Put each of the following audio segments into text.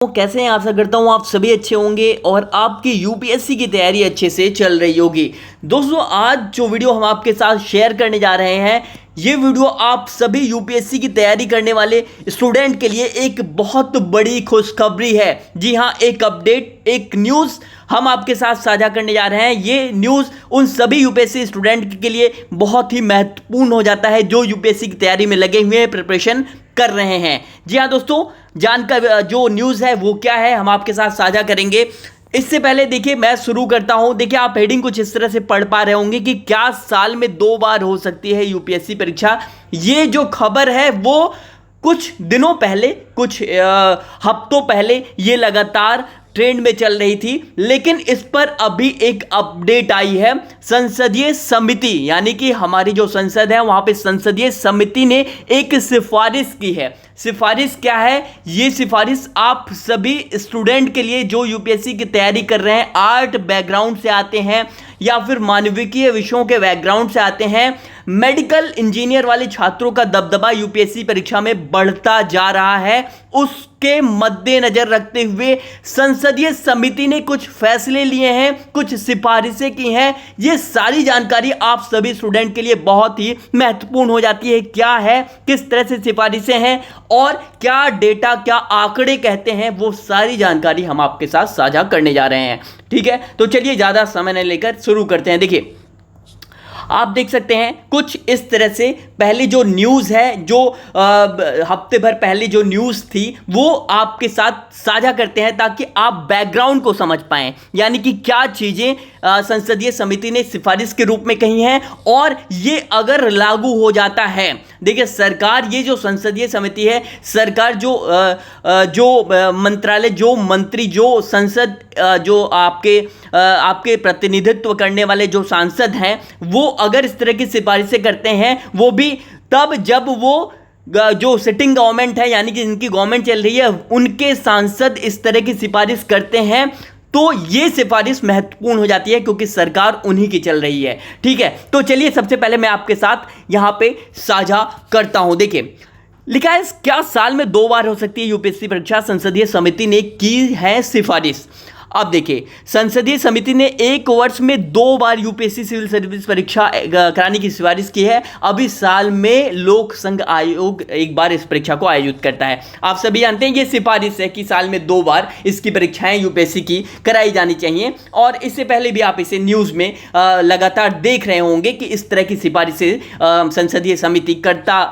कैसे हैं? आशा करता हूँ आप सभी अच्छे होंगे और आपकी यूपीएससी की तैयारी अच्छे से चल रही होगी। दोस्तों, आज जो वीडियो हम आपके साथ शेयर करने जा रहे हैं, ये वीडियो आप सभी यूपीएससी की तैयारी करने वाले स्टूडेंट के लिए एक बहुत बड़ी खुशखबरी है। जी हाँ, एक अपडेट, एक न्यूज़ हम आपके साथ साझा करने जा रहे हैं। ये न्यूज़ उन सभी यूपीएससी स्टूडेंट के लिए बहुत ही महत्वपूर्ण हो जाता है जो यूपीएससी की तैयारी में लगे हुए हैं, प्रिपरेशन कर रहे हैं। जी हाँ दोस्तों, जानकर जो न्यूज़ है वो क्या है, हम आपके साथ साझा करेंगे। इससे पहले देखिए, मैं शुरू करता हूं। देखिए, आप हेडिंग कुछ इस तरह से पढ़ पा रहे होंगे कि क्या साल में 2 बार हो सकती है यूपीएससी परीक्षा। ये जो खबर है वो कुछ दिनों पहले, कुछ हफ्तों पहले ये लगातार ट्रेंड में चल रही थी, लेकिन इस पर अभी एक अपडेट आई है। संसदीय समिति, यानी कि हमारी जो संसद है वहां पे संसदीय समिति ने एक सिफारिश की है। सिफारिश क्या है? ये सिफारिश आप सभी स्टूडेंट के लिए जो यूपीएससी की तैयारी कर रहे हैं, आर्ट बैकग्राउंड से आते हैं या फिर मानविकीय विषयों के बैकग्राउंड से आते हैं, मेडिकल इंजीनियर वाले छात्रों का दबदबा यूपीएससी परीक्षा में बढ़ता जा रहा है। उसके मद्देनजर रखते हुए संसदीय समिति ने कुछ फैसले लिए हैं, कुछ सिफारिशें की हैं। ये सारी जानकारी आप सभी स्टूडेंट के लिए बहुत ही महत्वपूर्ण हो जाती है। क्या है, किस तरह से सिफारिशें हैं और क्या डेटा, क्या आंकड़े कहते हैं, वो सारी जानकारी हम आपके साथ साझा करने जा रहे हैं। ठीक है, तो चलिए ज़्यादा समय न लेकर शुरू करते हैं। देखिए, आप देख सकते हैं कुछ इस तरह से पहले जो न्यूज़ है, जो हफ्ते भर पहले जो न्यूज़ थी, वो आपके साथ साझा करते हैं ताकि आप बैकग्राउंड को समझ पाएं, यानी कि क्या चीज़ें संसदीय समिति ने सिफारिश के रूप में कही हैं और ये अगर लागू हो जाता है। देखिए, सरकार, ये जो संसदीय समिति है, सरकार जो मंत्रालय, जो मंत्री, जो संसद, जो आपके प्रतिनिधित्व करने वाले जो सांसद हैं, वो अगर इस तरह की सिफारिशें करते हैं, वो भी तब जब वो जो सिटिंग गवर्नमेंट है, यानी कि जिनकी गवर्नमेंट चल रही है, उनके सांसद इस तरह की सिफारिश करते हैं, तो ये सिफारिश महत्वपूर्ण हो जाती है क्योंकि सरकार उन्हीं की चल रही है। ठीक है, तो चलिए सबसे पहले मैं आपके साथ यहां पे साझा करता हूं। देखिए, लिखा है क्या साल में 2 बार हो सकती है यूपीएससी परीक्षा, संसदीय समिति ने की है सिफारिश। अब देखिए, संसदीय समिति ने 1 वर्ष में 2 बार यूपीएससी सिविल सर्विस परीक्षा कराने की सिफारिश की है। अभी साल में लोक संघ आयोग एक बार इस परीक्षा को आयोजित करता है। आप सभी जानते हैं ये सिफारिश है कि साल में 2 बार इसकी परीक्षाएं यूपीएससी की कराई जानी चाहिए। और इससे पहले भी आप इसे न्यूज़ में लगातार देख रहे होंगे कि इस तरह की सिफारिशें संसदीय समिति करता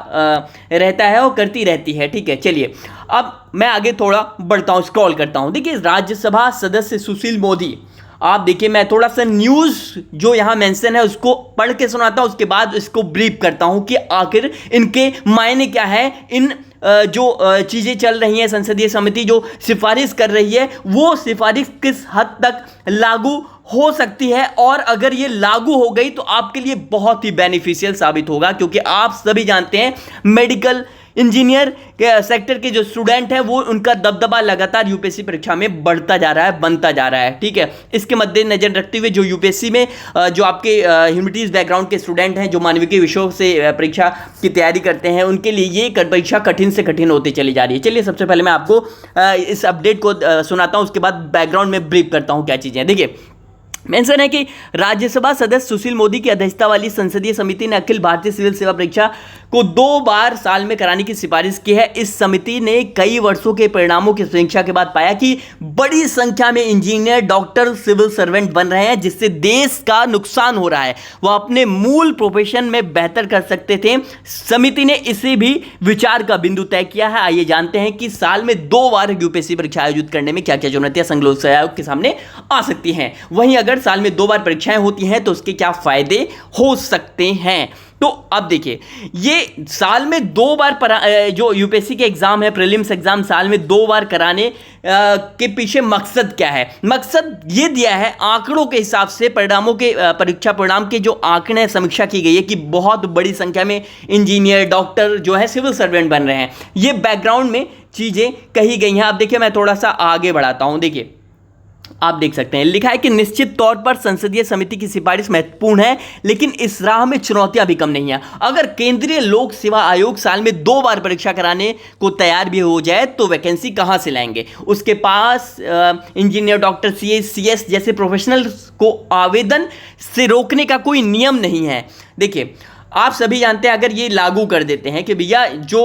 रहता है और करती रहती है। ठीक है, चलिए अब मैं आगे थोड़ा बढ़ता हूं, स्क्रॉल करता हूं। देखिए, राज्यसभा सदस्य सुशील मोदी, आप देखिए, मैं थोड़ा सा न्यूज़ जो यहां मेंशन है उसको पढ़ के सुनाता हूं, उसके बाद इसको ब्रीफ करता हूं कि आखिर इनके मायने क्या है। इन जो चीज़ें चल रही हैं, संसदीय समिति जो सिफारिश कर रही है, वो सिफारिश किस हद तक लागू हो सकती है, और अगर ये लागू हो गई तो आपके लिए बहुत ही बेनिफिशियल साबित होगा, क्योंकि आप सभी जानते हैं मेडिकल इंजीनियर के सेक्टर के जो स्टूडेंट हैं, वो उनका दबदबा लगातार यूपीएससी परीक्षा में बढ़ता जा रहा है, बनता जा रहा है। ठीक है, इसके मद्देनजर रखते हुए जो यूपीएससी में जो आपके ह्यूमैनिटीज बैकग्राउंड के स्टूडेंट हैं, जो मानविकीय विषयों से परीक्षा की तैयारी करते हैं, उनके लिए ये परीक्षा कठिन से कठिन होती चली जा रही है। चलिए सबसे पहले मैं आपको इस अपडेट को सुनाता हूँ, उसके बाद बैकग्राउंड में ब्रीफ करता हूँ क्या चीज़ें। देखिए, मेंशन है कि राज्यसभा सदस्य सुशील मोदी की अध्यक्षता वाली संसदीय समिति ने अखिल भारतीय सिविल सेवा परीक्षा को 2 बार साल में कराने की सिफारिश की है। इस समिति ने कई वर्षों के परिणामों की समीक्षा के बाद पाया कि बड़ी संख्या में इंजीनियर, डॉक्टर, सिविल सर्वेंट बन रहे हैं, जिससे देश का नुकसान हो रहा है। वह अपने मूल प्रोफेशन में बेहतर कर सकते थे। समिति ने इसे भी विचार का बिंदु तय किया है। आइए जानते हैं कि साल में 2 बार यूपीएससी परीक्षा आयोजित करने में क्या क्या चुनौतियां संघ लोक सेवा आयोग के सामने आ सकती हैं। वहीं अगर साल में 2 बार परीक्षाएं होती हैं तो उसके क्या फायदे हो सकते हैं। तो अब देखिए, ये साल में 2 बार जो यूपीएससी के एग्जाम है, प्रीलिम्स एग्जाम साल में 2 बार कराने के पीछे मकसद क्या है? मकसद ये दिया है, आंकड़ों के हिसाब से परिणामों के, परीक्षा परिणाम के जो आंकड़े समीक्षा की गई है कि बहुत बड़ी संख्या में इंजीनियर, डॉक्टर जो है सिविल सर्वेंट बन रहे हैं। ये बैकग्राउंड में चीज़ें कही गई हैं। अब देखिए, मैं थोड़ा सा आगे बढ़ाता हूँ। देखिए, आप देख सकते हैं, लिखा है कि निश्चित तौर पर संसदीय समिति की सिफारिश महत्वपूर्ण है, लेकिन इस राह में चुनौतियां भी कम नहीं है। अगर केंद्रीय लोक सेवा आयोग साल में 2 बार परीक्षा कराने को तैयार भी हो जाए तो वैकेंसी कहां से लाएंगे? उसके पास इंजीनियर, डॉक्टर, CS जैसे प्रोफेशनल्स को आवेदन से रोकने का कोई नियम नहीं है। देखिए, आप सभी जानते हैं, अगर ये लागू कर देते हैं कि भैया जो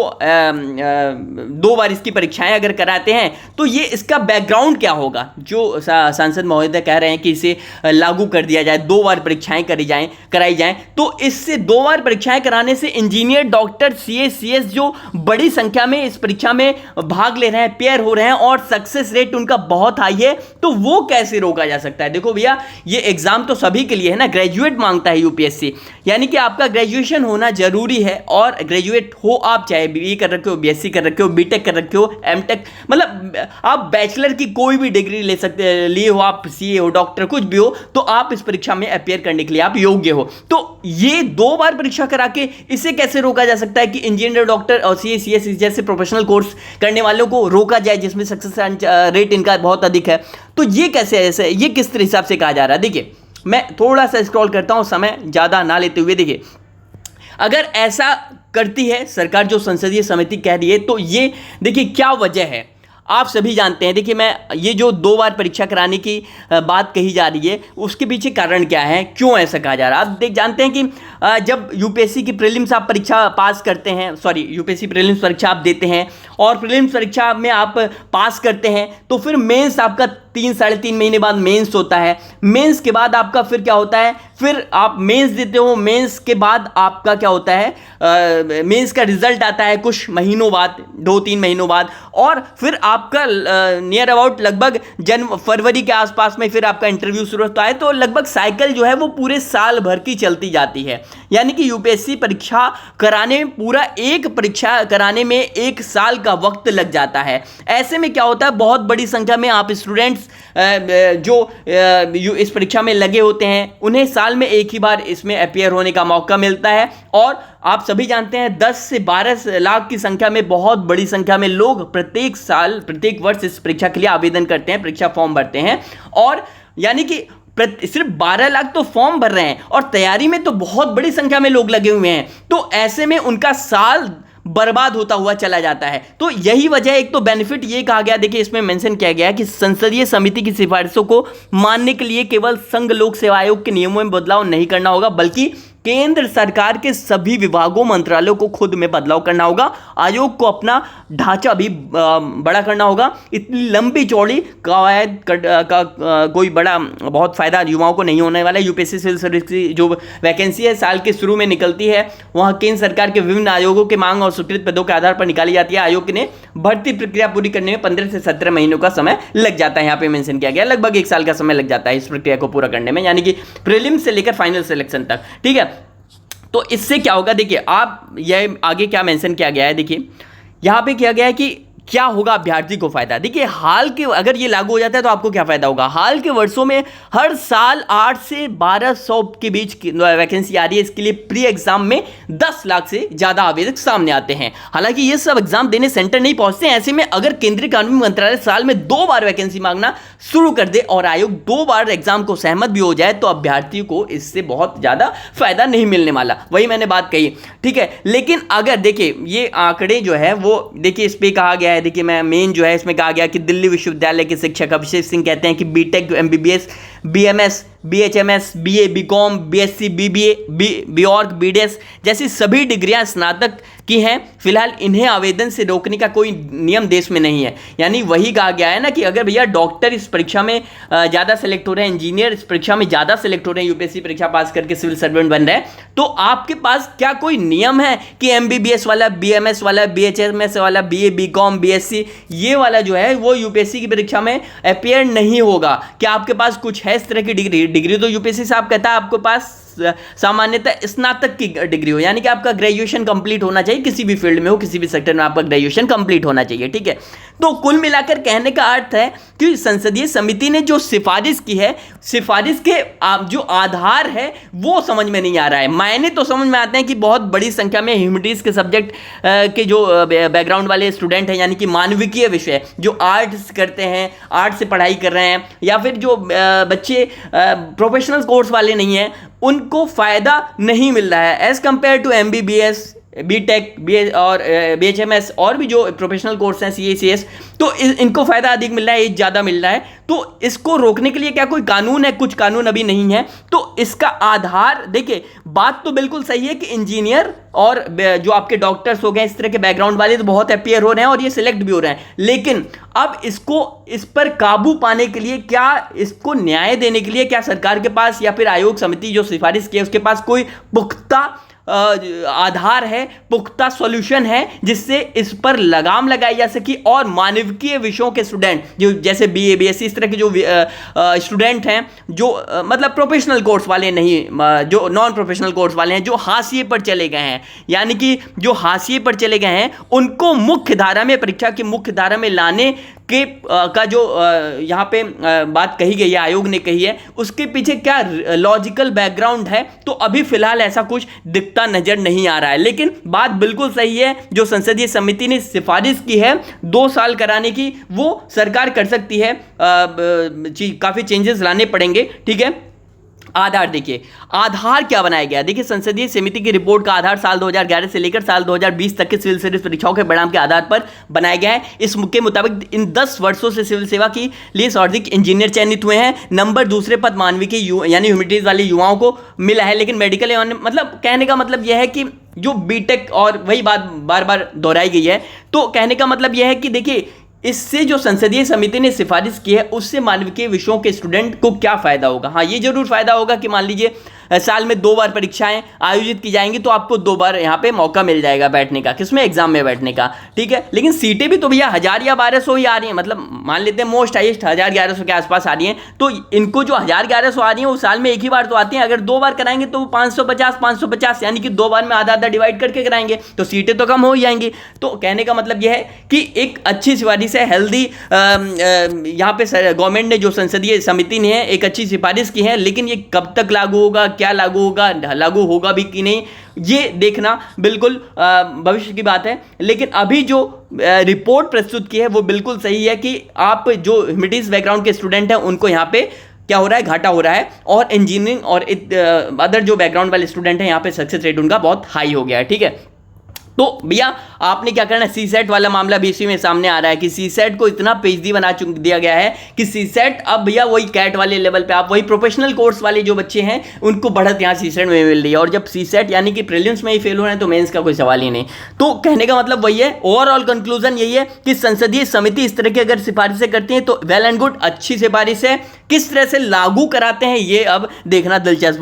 2 बार इसकी परीक्षाएं अगर कराते हैं तो ये इसका बैकग्राउंड क्या होगा? जो सांसद महोदय कह रहे हैं कि इसे लागू कर दिया जाए, 2 बार परीक्षाएं कराई जाएं, तो इससे 2 बार परीक्षाएं कराने से इंजीनियर, डॉक्टर, CS जो बड़ी संख्या में इस परीक्षा में भाग ले रहे हैं, पेयर हो रहे हैं और सक्सेस रेट उनका बहुत हाई है, तो वो कैसे रोका जा सकता है? देखो भैया, ये एग्जाम तो सभी के लिए है ना, ग्रेजुएट मांगता है UPSC, यानी कि आपका ग्रेजुएशन होना जरूरी है। और ग्रेजुएट हो आप, चाहे BE कर रखे हो, BSc कर रखे हो, BTech कर रखे हो, MTech, मतलब आप बैचलर की कोई भी डिग्री लिए हो, आप CA हो, डॉक्टर, कुछ भी हो, तो आप इस परीक्षा में अपियर करने के लिए आप योग्य हो। तो ये 2 बार परीक्षा करा के इसे कैसे रोका जा सकता है कि इंजीनियर, डॉक्टर और CA CS जैसे प्रोफेशनल कोर्स करने वालों को रोका जाए जिसमें सक्सेस रेट इनका बहुत अधिक है? तो ये कैसे, ऐसे ये किस हिसाब से कहा जा रहा है? देखिए, मैं थोड़ा सा स्क्रॉल करता हूं, समय ज़्यादा ना लेते हुए। देखिए, अगर ऐसा करती है सरकार जो संसदीय समिति कह रही है, तो ये देखिए क्या वजह है, आप सभी जानते हैं। देखिए, मैं ये जो 2 बार परीक्षा कराने की बात कही जा रही है, उसके पीछे कारण क्या है, क्यों ऐसा कहा जा रहा है? आप जानते हैं कि जब UPSC की प्रीलिम्स आप परीक्षा पास करते हैं, UPSC प्रीलिम्स परीक्षा आप देते हैं और प्रीलिम्स परीक्षा में आप पास करते हैं, तो फिर मेंस आपका 3-3.5 महीने बाद मेंस होता है। मेंस के बाद आपका फिर क्या होता है, फिर आप मेंस देते हो, मेंस के बाद आपका क्या होता है, मेंस का रिजल्ट आता है कुछ महीनों बाद, 2-3 महीनों बाद, और फिर आपका नियर अबाउट लगभग फरवरी के आसपास में फिर आपका इंटरव्यू शुरू होता है। तो लगभग साइकिल जो है वो पूरे साल भर की चलती जाती है, यानी कि UPSC परीक्षा कराने में, पूरा एक परीक्षा कराने में 1 साल का वक्त लग जाता है। ऐसे में क्या होता है, बहुत बड़ी संख्या में आप स्टूडेंट्स जो इस परीक्षा में लगे होते हैं, उन्हें साल में एक ही बार इसमें अपियर होने का मौका मिलता है। और आप सभी जानते हैं 10 से 12 लाख की संख्या में, बहुत बड़ी संख्या में लोग प्रत्येक साल, प्रत्येक वर्ष इस परीक्षा के लिए आवेदन करते हैं, परीक्षा फॉर्म भरते हैं। और यानी कि सिर्फ 12 लाख तो फॉर्म भर रहे हैं और तैयारी में तो बहुत बड़ी संख्या में लोग लगे हुए हैं। तो ऐसे में उनका साल बर्बाद होता हुआ चला जाता है। तो यही वजह, एक तो बेनिफिट ये कहा गया, देखिए इसमें मेंशन किया गया है कि संसदीय समिति की सिफारिशों को मानने के लिए केवल संघ लोक सेवा आयोग के नियमों में बदलाव नहीं करना होगा, बल्कि केंद्र सरकार के सभी विभागों, मंत्रालयों को खुद में बदलाव करना होगा। आयोग को अपना ढांचा भी बड़ा करना होगा। इतनी लंबी चौड़ी कवायद का कोई बड़ा बहुत फायदा युवाओं को नहीं होने वाला है। UPSC सिविल सर्विस की जो वैकेंसी है साल के शुरू में निकलती है, वहाँ केंद्र सरकार के विभिन्न आयोगों के मांग और स्वीकृत पदों के आधार पर निकाली जाती है। आयोग ने भर्ती प्रक्रिया पूरी करने में 15 से 17 महीनों का समय लग जाता है। यहाँ पे मेंशन किया गया लगभग 1 साल का समय लग जाता है इस प्रक्रिया को पूरा करने में, यानी कि प्रीलिम्स से लेकर फाइनल सिलेक्शन तक। ठीक है, तो इससे क्या होगा, देखिए आप ये आगे क्या मेंशन किया गया है, देखिए यहां पे किया गया है कि क्या होगा अभ्यर्थी को फायदा। देखिए, हाल के, अगर ये लागू हो जाता है तो आपको क्या फायदा होगा। हाल के वर्षों में हर साल 8 से 1200 के बीच वैकेंसी आ रही है। इसके लिए प्री एग्जाम में 10 लाख से ज्यादा आवेदक सामने आते हैं। हालांकि ये सब एग्जाम देने सेंटर नहीं पहुंचते हैं। ऐसे में अगर केंद्रीय कानून मंत्रालय साल में 2 बार वैकेंसी मांगना शुरू कर दे और आयोग 2 बार एग्जाम को सहमत भी हो जाए, तो अभ्यर्थियों को इससे बहुत ज्यादा फायदा नहीं मिलने वाला। वही मैंने बात कही, ठीक है। लेकिन अगर देखिए ये आंकड़े जो है वो देखिए, इस पे कहा गया है, देखिए मैं मेन जो है इसमें कहा गया कि दिल्ली विश्वविद्यालय के शिक्षक अभिषेक सिंह कहते हैं कि BTech, MBBS, BMS, BHMS, BA, BCom, BSc, BBA, BORC, BDS जैसी सभी डिग्रियां स्नातक की हैं। फिलहाल इन्हें आवेदन से रोकने का कोई नियम देश में नहीं है। यानी वही कहा गया है ना कि अगर भैया डॉक्टर इस परीक्षा में ज़्यादा सेलेक्ट हो रहे हैं, इंजीनियर इस परीक्षा में ज़्यादा सेलेक्ट हो रहे हैं, UPSC परीक्षा पास करके सिविल सर्वेंट बन रहे हैं, तो आपके पास क्या कोई नियम है कि MBBS वाला, BMS वाला, BHMS वाला, BA, BCom, BSc ये वाला जो है वो UPSC की परीक्षा में अपियर नहीं होगा? क्या आपके पास कुछ है इस तरह की डिग्री? डिग्री तो UPSC साहब कहता है आपके पास सामान्यतः स्नातक की डिग्री हो, यानी कि आपका ग्रेजुएशन कंप्लीट होना चाहिए, किसी भी फील्ड में हो, किसी भी सेक्टर में आपका ग्रेजुएशन कंप्लीट होना चाहिए, ठीक है। तो कुल मिलाकर कहने का अर्थ है कि संसदीय समिति ने जो सिफारिश की है, सिफारिश के जो आधार है वो समझ में नहीं आ रहा है। मायने तो समझ में आते हैं कि बहुत बड़ी संख्या में ह्यूमैनिटीज के सब्जेक्ट के जो बैकग्राउंड वाले स्टूडेंट हैं, यानी कि मानविकीय विषय, जो आर्ट्स करते हैं, आर्ट से पढ़ाई कर रहे हैं, या फिर जो बच्चे प्रोफेशनल कोर्स वाले नहीं हैं, उनको फ़ायदा नहीं मिल रहा है as compare to MBBS, BTech, और BHMS और भी जो प्रोफेशनल कोर्स हैं, CA, CS, तो इनको फ़ायदा अधिक मिल रहा है, एज ज़्यादा मिल रहा है। तो इसको रोकने के लिए क्या कोई कानून है? कुछ कानून अभी नहीं है। तो इसका आधार देखिए, बात तो बिल्कुल सही है कि इंजीनियर और जो आपके डॉक्टर्स हो गए, इस तरह के बैकग्राउंड वाले तो बहुत अपीयर हो रहे हैं और ये सिलेक्ट भी हो रहे हैं, लेकिन अब इस पर काबू पाने के लिए, क्या इसको न्याय देने के लिए, क्या सरकार के पास या फिर आयोग समिति जो सिफारिश की है उसके पास कोई पुख्ता आधार है, पुख्ता सॉल्यूशन है जिससे इस पर लगाम लगाई जा सके और मानविकीय विषयों के स्टूडेंट, जो जैसे BA, BSc, इस तरह के जो स्टूडेंट हैं, जो मतलब प्रोफेशनल कोर्स वाले नहीं, जो नॉन प्रोफेशनल कोर्स वाले हैं, जो हाशिए पर चले गए हैं, यानी कि जो हाशिए पर चले गए हैं, उनको मुख्य धारा में, परीक्षा की मुख्य धारा में लाने के का जो यहाँ पे बात कही गई है, आयोग ने कही है, उसके पीछे क्या लॉजिकल बैकग्राउंड है, तो अभी फिलहाल ऐसा कुछ दिखता नजर नहीं आ रहा है। लेकिन बात बिल्कुल सही है, जो संसदीय समिति ने सिफारिश की है 2 साल कराने की, वो सरकार कर सकती है, काफ़ी चेंजेस लाने पड़ेंगे, ठीक है। आधार देखिए, आधार क्या बनाया गया? देखिए, संसदीय समिति की रिपोर्ट का आधार साल 2011 से लेकर साल 2020 तक के सिविल सर्विस परीक्षाओं के परिणाम के आधार पर बनाया गया है। इसके मुताबिक इन 10 वर्षों से सिविल सेवा के लिए सर्वाधिक इंजीनियर चयनित हुए हैं। नंबर दूसरे पद मानविकी यानी ह्यूमैनिटीज वाले युवाओं को मिला है, लेकिन मेडिकल, मतलब कहने का मतलब यह है कि जो बीटेक, और वही बात बार बार दोहराई गई है, तो कहने का मतलब यह है कि देखिए, इससे जो संसदीय समिति ने सिफारिश की है उससे मानविकीय विषयों के स्टूडेंट को क्या फायदा होगा? हाँ, ये जरूर फायदा होगा कि मान लीजिए साल में 2 बार परीक्षाएं आयोजित की जाएंगी, तो आपको 2 बार यहाँ पे मौका मिल जाएगा बैठने का, किसमें? एग्जाम में बैठने का, ठीक है। लेकिन सीटें भी तो भैया 1000 या 1200 ही आ रही हैं, मतलब मान लेते हैं मोस्ट हाईएस्ट 1000-1100 के आसपास आ रही हैं, तो इनको जो 1000-1100 आ रही हैं वो साल में एक ही बार तो आती हैं। अगर 2 बार कराएंगे तो 550-550, यानी कि 2 बार में आधा आधा डिवाइड करके कराएंगे, तो सीटें तो कम हो ही जाएंगी। तो कहने का मतलब यह है कि एक अच्छी सिफारिश है, हेल्दी, यहाँ पे गवर्नमेंट ने, जो संसदीय समिति ने एक अच्छी सिफारिश की है, लेकिन ये कब तक लागू होगा, क्या लागू होगा, लागू होगा भी कि नहीं, ये देखना बिल्कुल भविष्य की बात है। लेकिन अभी जो रिपोर्ट प्रस्तुत की है वो बिल्कुल सही है कि आप जो ह्यूमैनिटीज बैकग्राउंड के स्टूडेंट हैं उनको यहाँ पे क्या हो रहा है? घाटा हो रहा है, और इंजीनियरिंग और अदर जो बैकग्राउंड वाले स्टूडेंट हैं यहाँ पे सक्सेस रेट उनका बहुत हाई हो गया है, ठीक है। तो भैया आपने क्या करना है, सीसेट वाला मामला भी इसी में सामने आ रहा है कि सीसेट को इतना पेचीदा बना दिया गया है कि सीसेट अब भैया वही कैट वाले लेवल पे, आप वही प्रोफेशनल कोर्स वाले जो बच्चे हैं उनको बढ़त यहाँ सीसेट में मिल रही है, और जब सीसेट यानी कि प्रीलिम्स में ही फेल हो रहे हैं तो मेंस का कोई सवाल ही नहीं। तो कहने का मतलब वही है, ओवरऑल कंक्लूजन यही है कि संसदीय समिति इस तरह की अगर सिफारिशें करती है तो वेल एंड गुड, अच्छी सिफारिश है। किस तरह से लागू कराते हैं ये अब देखना दिलचस्प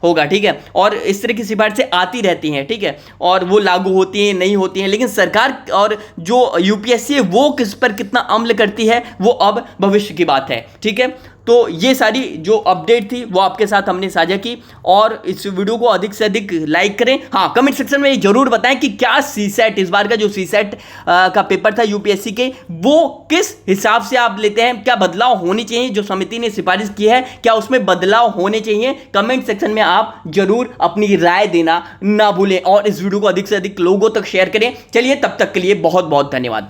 होगा, ठीक है। और इस तरह की सिफारिशें आती रहती हैं, ठीक है, और वो लागू होती हैं, नहीं होती हैं, लेकिन सरकार और जो UPSC है वो किस पर कितना अमल करती है वो अब भविष्य की बात है, ठीक है। तो ये सारी जो अपडेट थी वो आपके साथ हमने साझा की, और इस वीडियो को अधिक से अधिक लाइक करें। हाँ, कमेंट सेक्शन में ये जरूर बताएं कि क्या सीसेट, इस बार का जो सीसेट का पेपर था UPSC के, वो किस हिसाब से आप लेते हैं, क्या बदलाव होनी चाहिए, जो समिति ने सिफारिश की है क्या उसमें बदलाव होने चाहिए? कमेंट सेक्शन में आप जरूर अपनी राय देना ना भूलें, और इस वीडियो को अधिक से अधिक लोगों तक शेयर करें। चलिए, तब तक के लिए बहुत बहुत धन्यवाद।